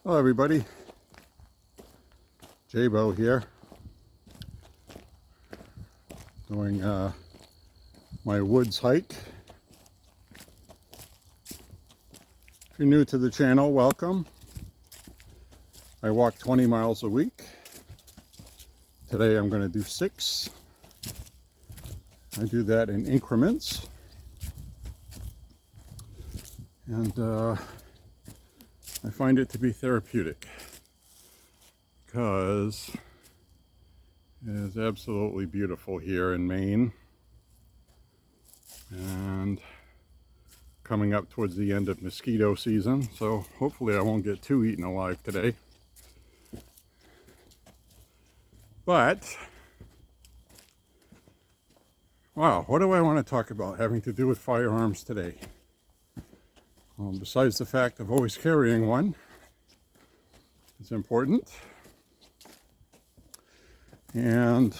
Hello everybody, J-Bo here, doing my woods hike. If you're new to the channel, welcome. I walk 20 miles a week. Today I'm going to do 6. I do that in increments. And I find it to be therapeutic because it is absolutely beautiful here in Maine, and coming up towards the end of mosquito season, so hopefully I won't get too eaten alive today. But wow, what do I want to talk about having to do with firearms today? Besides the fact of always carrying one, it's important. And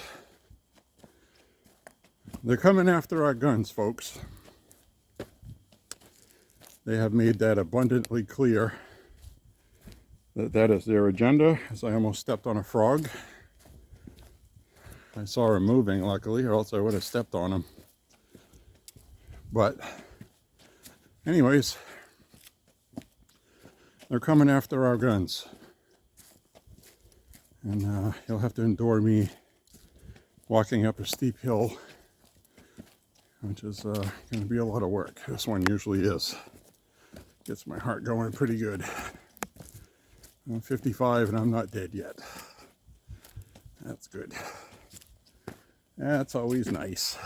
they're coming after our guns, folks. They have made that abundantly clear that that is their agenda, as I almost stepped on a frog. I saw him moving, luckily, or else I would have stepped on him. But anyways, they're coming after our guns. And you'll have to endure me walking up a steep hill, which is going to be a lot of work. This one usually is. Gets my heart going pretty good. I'm 55 and I'm not dead yet. That's good. That's always nice.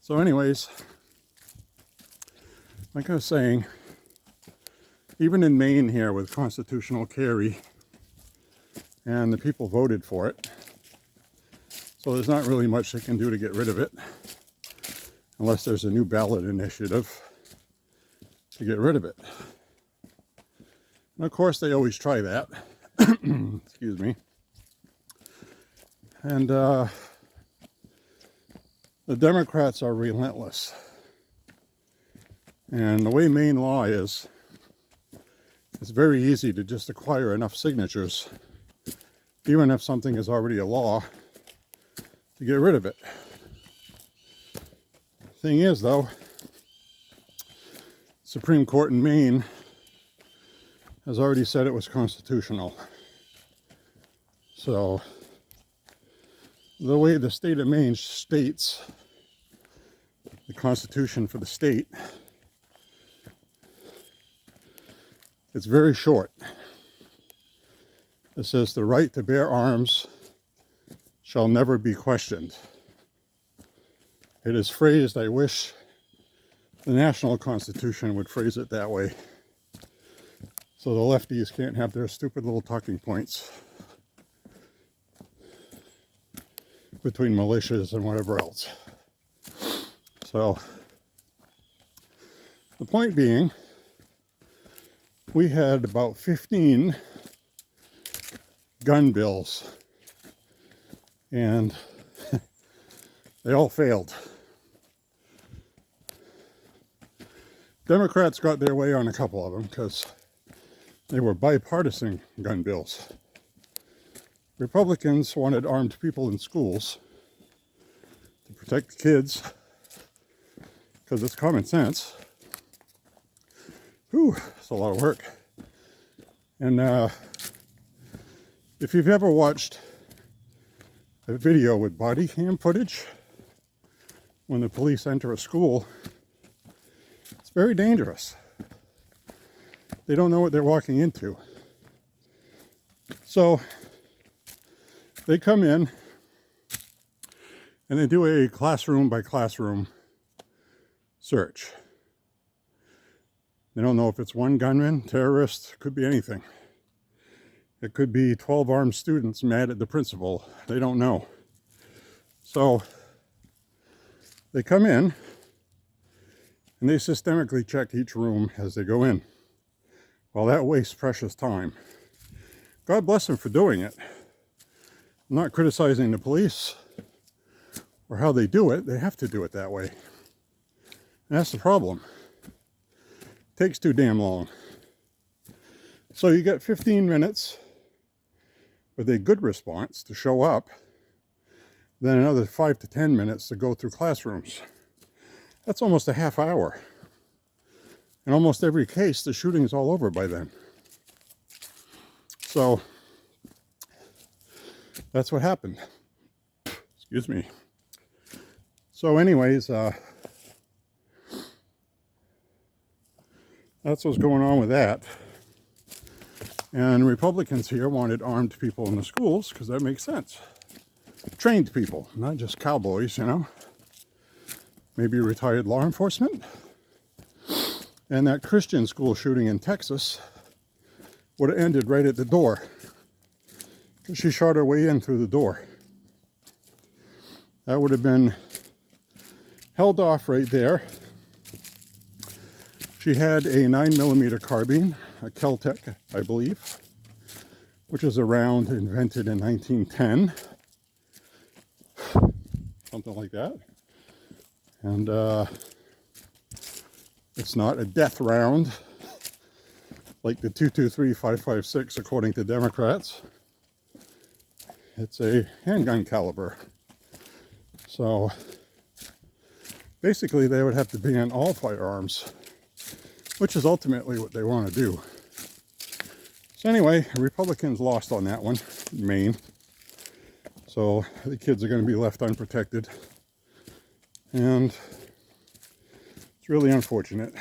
So anyways, like I was saying, even in Maine here with constitutional carry, and the people voted for it, so there's not really much they can do to get rid of it, unless there's a new ballot initiative to get rid of it. And of course they always try that. Excuse me. And the Democrats are relentless. And the way Maine law is, it's very easy to just acquire enough signatures, even if something is already a law, to get rid of it. Thing is, though, Supreme Court in Maine has already said it was constitutional. So, the way the state of Maine states the Constitution for the state, it's very short. It says the right to bear arms shall never be questioned. It is phrased, I wish the national constitution would phrase it that way, so the lefties can't have their stupid little talking points between militias and whatever else. So, the point being, we had about 15 gun bills, and they all failed. Democrats got their way on a couple of them because they were bipartisan gun bills. Republicans wanted armed people in schools to protect the kids because it's common sense. Whew, it's a lot of work. And if you've ever watched a video with body cam footage when the police enter a school, it's very dangerous. They don't know what they're walking into. So they come in and they do a classroom by classroom search. They don't know if it's one gunman, terrorist, could be anything. It could be 12 armed students mad at the principal. They don't know. So they come in and they systemically check each room as they go in. Well, that wastes precious time. God bless them for doing it. I'm not criticizing the police or how they do it. They have to do it that way. And that's the problem. It takes too damn long. So you get 15 minutes with a good response to show up, then another 5 to 10 minutes to go through classrooms. That's almost a half hour. In almost every case, the shooting is all over by then. So that's what happened. Excuse me. So anyways, that's what's going on with that. And Republicans here wanted armed people in the schools because that makes sense. Trained people, not just cowboys, you know. Maybe retired law enforcement. And that Christian school shooting in Texas would have ended right at the door. She shot her way in through the door. That would have been held off right there. She had a 9mm carbine, a Kel-Tec, I believe, which is a round invented in 1910. Something like that. And it's not a death round like the 223-556 according to Democrats. It's a handgun caliber. So basically they would have to ban all firearms, which is ultimately what they want to do. So anyway, Republicans lost on that one in Maine. So the kids are going to be left unprotected. And it's really unfortunate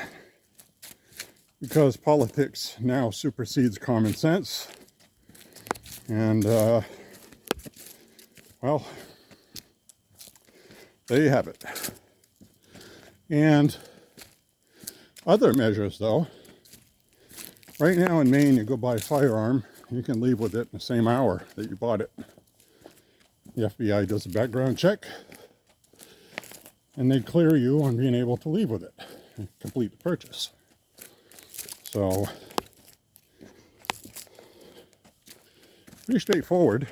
because politics now supersedes common sense. And, well, there you have it. And other measures, though. Right now in Maine, you go buy a firearm, you can leave with it in the same hour that you bought it. The FBI does a background check, and they clear you on being able to leave with it and complete the purchase. So, pretty straightforward.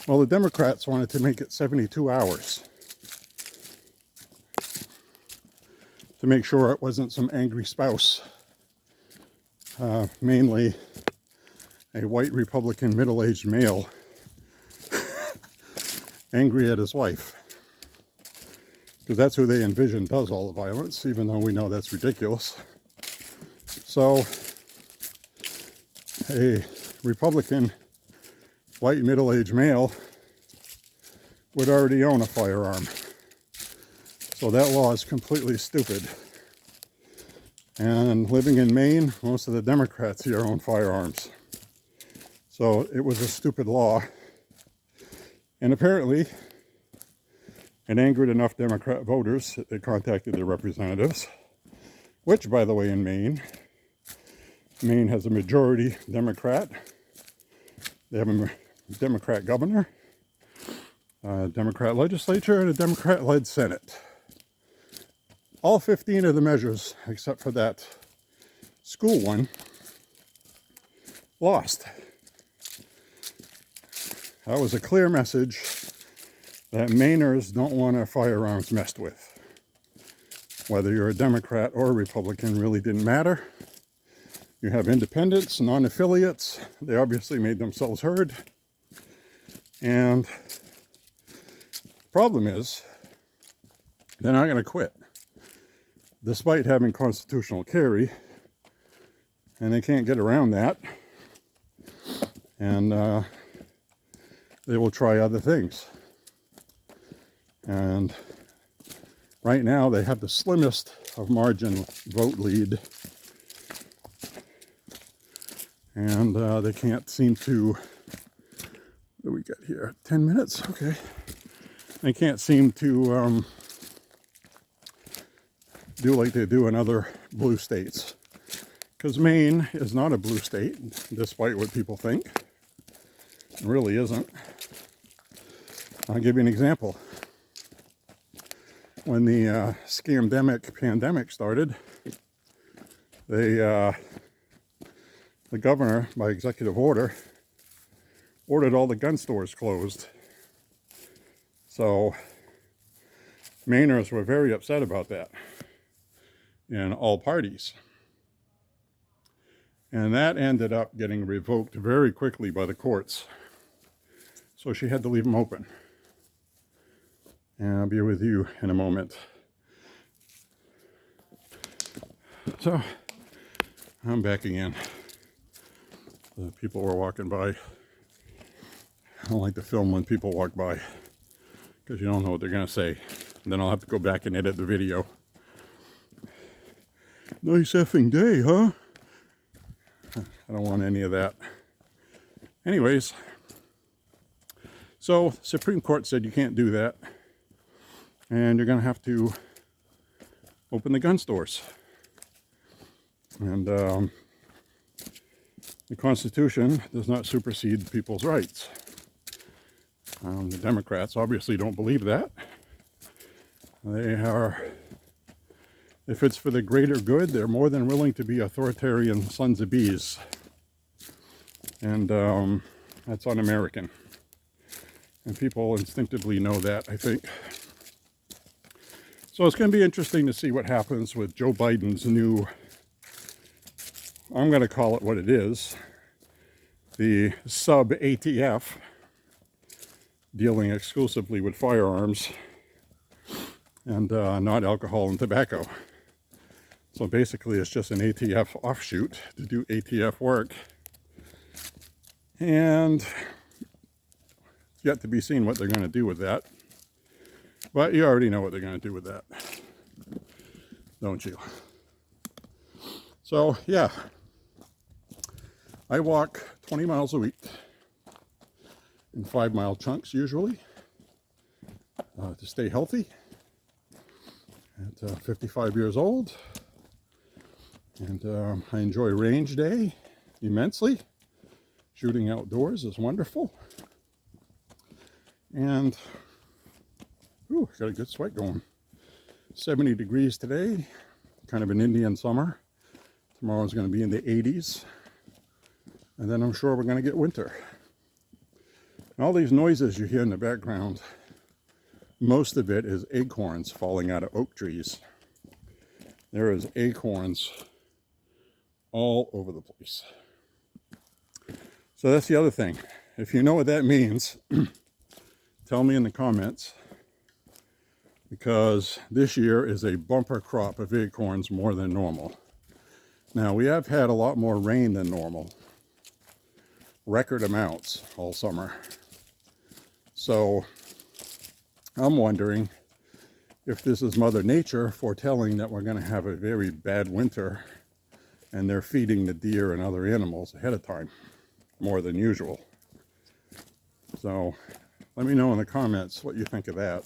Well, the Democrats wanted to make it 72 hours to make sure it wasn't some angry spouse, mainly a white Republican middle-aged male, angry at his wife. Because that's who they envision does all the violence, even though we know that's ridiculous. So, a Republican white middle-aged male would already own a firearm. So that law is completely stupid. And living in Maine, most of the Democrats here own firearms. So it was a stupid law. And apparently, it angered enough Democrat voters that they contacted their representatives, which, by the way, in Maine has a majority Democrat. They have a Democrat governor, a Democrat legislature, and a Democrat-led Senate. All 15 of the measures, except for that school one, lost. That was a clear message that Mainers don't want their firearms messed with. Whether you're a Democrat or a Republican really didn't matter. You have independents, non-affiliates. They obviously made themselves heard. And the problem is, they're not going to quit. Despite having constitutional carry, and they can't get around that. And they will try other things. And right now they have the slimmest of margin vote lead. And they can't seem to, what do we got here? 10 minutes? Okay. They can't seem to do like they do in other blue states. Because Maine is not a blue state, despite what people think. It really isn't. I'll give you an example. When the pandemic started, the governor, by executive order, ordered all the gun stores closed. So Mainers were very upset about that in all parties. And that ended up getting revoked very quickly by the courts. So she had to leave them open. And I'll be with you in a moment. So I'm back again. The people were walking by. I don't like to film when people walk by because you don't know what they're going to say. And then I'll have to go back and edit the video. Nice effing day, huh? I don't want any of that. Anyways, so Supreme Court said you can't do that. And you're going to have to open the gun stores. And the Constitution does not supersede people's rights. The Democrats obviously don't believe that. If it's for the greater good, they're more than willing to be authoritarian sons of bees. And that's un-American. And people instinctively know that, I think. So it's going to be interesting to see what happens with Joe Biden's new, I'm going to call it what it is, the sub-ATF, dealing exclusively with firearms and not alcohol and tobacco. So basically it's just an ATF offshoot to do ATF work. And it's yet to be seen what they're going to do with that. But you already know what they're going to do with that, don't you? So yeah, I walk 20 miles a week in 5-mile chunks usually to stay healthy at 55 years old. And I enjoy range day immensely. Shooting outdoors is wonderful. And ooh, got a good sweat going. 70 degrees today, kind of an Indian summer. Tomorrow's going to be in the 80s. And then I'm sure we're going to get winter. And all these noises you hear in the background, most of it is acorns falling out of oak trees. There is acorns all over the place. So that's the other thing. If you know what that means, tell me in the comments, because this year is a bumper crop of acorns more than normal. Now, we have had a lot more rain than normal. Record amounts all summer. So I'm wondering if this is Mother Nature foretelling that we're going to have a very bad winter, and they're feeding the deer and other animals ahead of time, more than usual. So let me know in the comments what you think of that.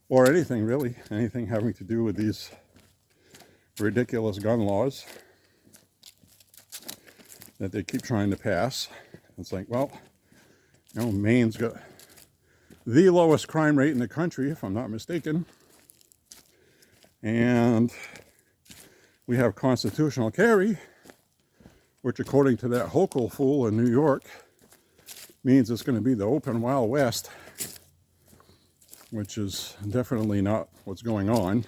Or anything really, anything having to do with these ridiculous gun laws that they keep trying to pass. It's like, well, you know, Maine's got the lowest crime rate in the country, if I'm not mistaken. And we have constitutional carry, which according to that Hochul fool in New York, means it's going to be the open Wild West, which is definitely not what's going on.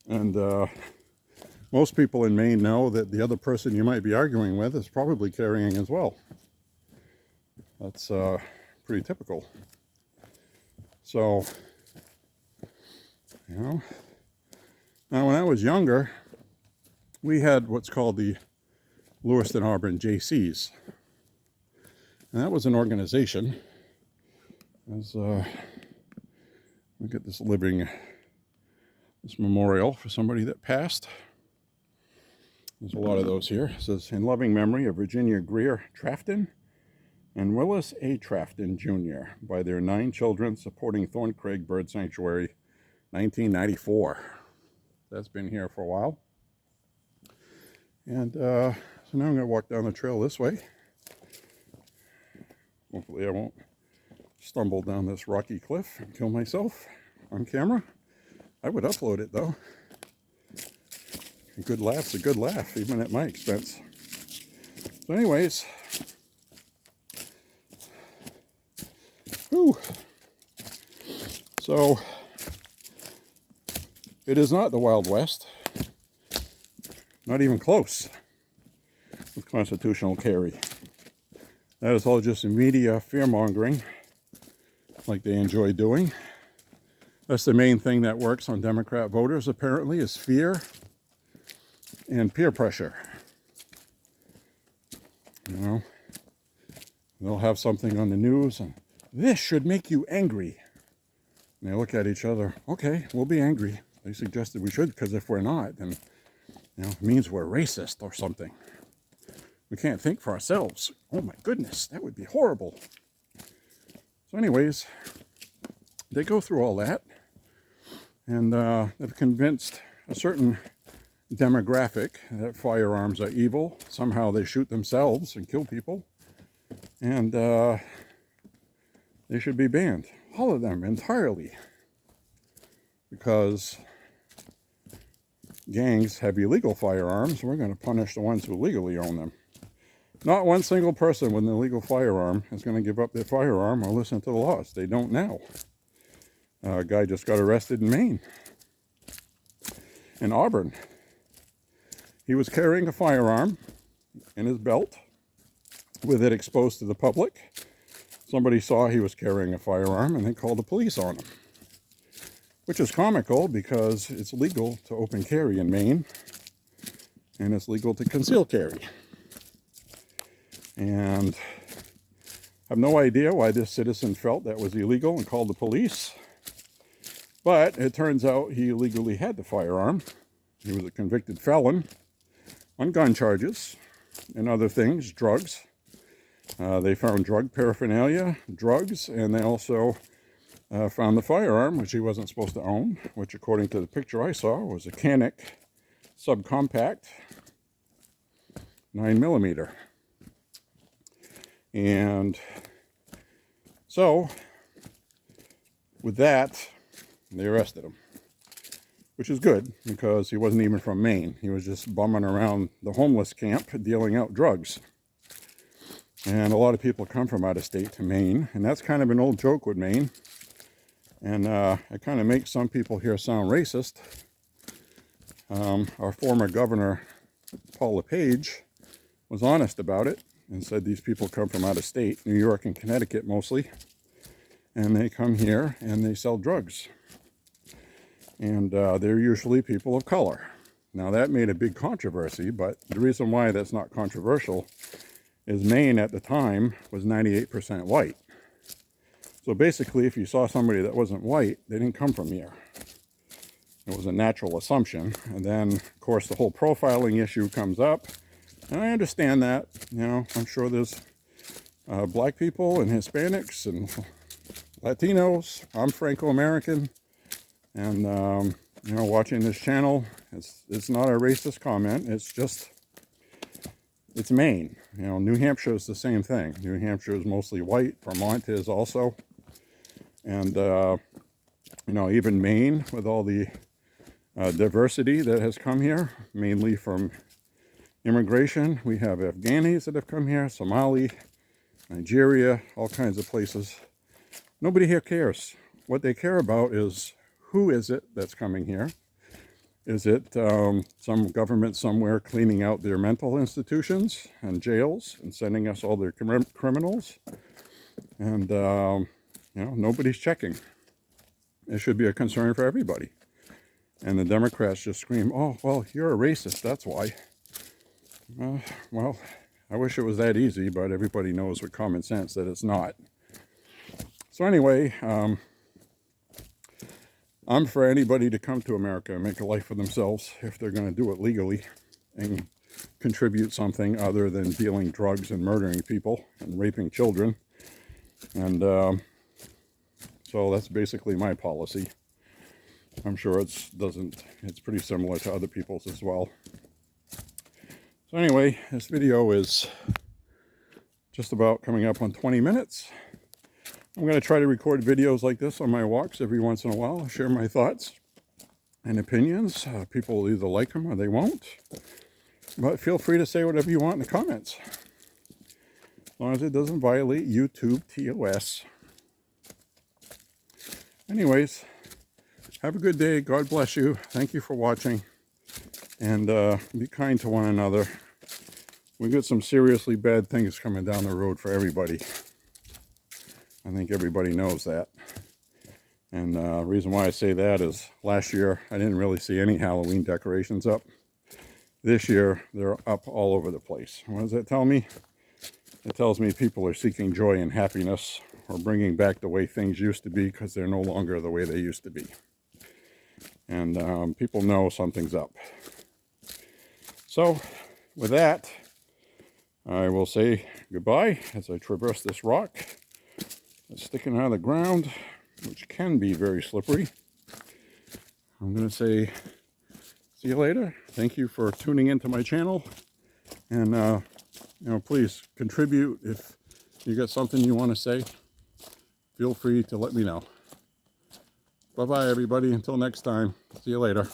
And most people in Maine know that the other person you might be arguing with is probably carrying as well. That's pretty typical. So, you know, now when I was younger, we had what's called the Lewiston Auburn JCs. And that was an organization. As we get this this memorial for somebody that passed. There's a lot of those here. It says, in loving memory of Virginia Greer Trafton and Willis A. Trafton, Jr., by their 9 children supporting Thorncraig Bird Sanctuary, 1994. That's been here for a while. And so now I'm going to walk down the trail this way. Hopefully I won't stumble down this rocky cliff and kill myself on camera. I would upload it though. A good laugh's a good laugh, even at my expense. So anyways, whew. So it is not the Wild West, not even close. with constitutional carry. That is all just media fear-mongering, like they enjoy doing. That's the main thing that works on Democrat voters, apparently, is fear and peer pressure. You know, they'll have something on the news, and this should make you angry. And they look at each other, okay, we'll be angry. They suggested we should, because if we're not, then it means we're racist or something. We can't think for ourselves. Oh my goodness, that would be horrible. So anyways, they go through all that, and they've convinced a certain demographic that firearms are evil. Somehow they shoot themselves and kill people, and they should be banned. All of them entirely. Because gangs have illegal firearms, we're going to punish the ones who legally own them. Not one single person with an illegal firearm is going to give up their firearm or listen to the laws. They don't now. A guy just got arrested in Maine, in Auburn. He was carrying a firearm in his belt with it exposed to the public. Somebody saw he was carrying a firearm and they called the police on him. Which is comical because it's legal to open carry in Maine and it's legal to conceal carry. And I have no idea why this citizen felt that was illegal and called the police. But it turns out he illegally had the firearm. He was a convicted felon on gun charges and other things, drugs. They found drug paraphernalia, drugs, and they also found the firearm, which he wasn't supposed to own, which according to the picture I saw was a Canic subcompact 9mm. And so, with that, they arrested him, which is good because he wasn't even from Maine. He was just bumming around the homeless camp dealing out drugs. And a lot of people come from out of state to Maine, and that's kind of an old joke with Maine. And it kind of makes some people here sound racist. Our former governor, Paul LePage, was honest about it and said these people come from out of state, New York and Connecticut mostly, and they come here and they sell drugs. And they're usually people of color. Now that made a big controversy, but the reason why that's not controversial is Maine at the time was 98% white. So basically, if you saw somebody that wasn't white, they didn't come from here. It was a natural assumption. And then, of course, the whole profiling issue comes up. And I understand that. You know, I'm sure there's black people and Hispanics and Latinos. I'm Franco-American. And, you know, watching this channel, it's not a racist comment. It's just, it's Maine. You know, New Hampshire is the same thing. New Hampshire is mostly white. Vermont is also. And, you know, even Maine, with all the diversity that has come here, mainly from immigration. We have Afghanis that have come here, Somali, Nigeria, all kinds of places. Nobody here cares. What they care about is who is it that's coming here? Is it some government somewhere cleaning out their mental institutions and jails and sending us all their criminals? And, you know, nobody's checking. It should be a concern for everybody. And the Democrats just scream, oh, well, you're a racist, that's why. Well, I wish it was that easy, but everybody knows with common sense that it's not. So anyway, I'm for anybody to come to America and make a life for themselves if they're going to do it legally and contribute something other than dealing drugs and murdering people and raping children. And so that's basically my policy. I'm sure it's pretty similar to other people's as well. So anyway, this video is just about coming up on 20 minutes. I'm going to try to record videos like this on my walks every once in a while, share my thoughts and opinions. People will either like them or they won't. But feel free to say whatever you want in the comments, as long as it doesn't violate YouTube TOS. Anyways, have a good day. God bless you. Thank you for watching. And be kind to one another. we got some seriously bad things coming down the road for everybody. I think everybody knows that. And the reason why I say that is last year I didn't really see any Halloween decorations up. This year they're up all over the place. What does that tell me? It tells me people are seeking joy and happiness, or bringing back the way things used to be, because they're no longer the way they used to be. And people know something's up. So with that, I will say goodbye as I traverse this rock that's sticking out of the ground, which can be very slippery. I'm going to say see you later. Thank you for tuning into my channel. And, please contribute. If you got something you want to say, feel free to let me know. Bye-bye, everybody. Until next time. See you later.